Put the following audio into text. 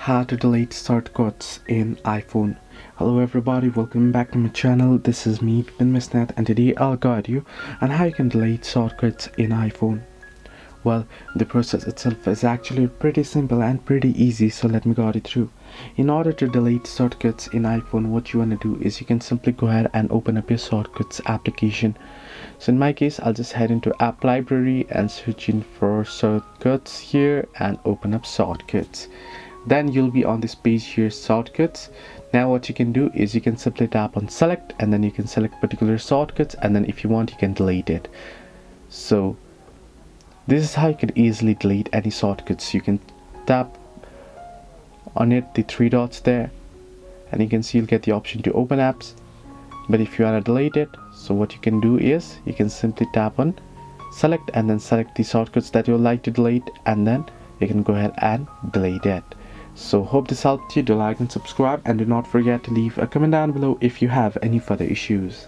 How to delete shortcuts in iPhone. Hello everybody, welcome back to my channel. This is me, Misnet, and today I'll guide you on how you can delete shortcuts in iPhone. Well, the process itself is actually pretty simple and pretty easy, so let me guide you through. In order to delete shortcuts in iPhone, what you want to do is you can simply go ahead and open up your shortcuts application. So in my case, I'll just head into app library and search in for shortcuts here and open up shortcuts. Then you'll be on this page here, shortcuts. Now what you can do is you can simply tap on select, and then you can select particular shortcuts, and then if you want you can delete it. So this is how you can easily delete any shortcuts. You can tap on it, the three dots there, and you can see you'll get the option to open apps. But if you want to delete it, so what you can do is you can simply tap on select and then select the shortcuts that you would like to delete, and then you can go ahead and delete it. So hope this helped you. Do like and subscribe, and do not forget to leave a comment down below if you have any further issues.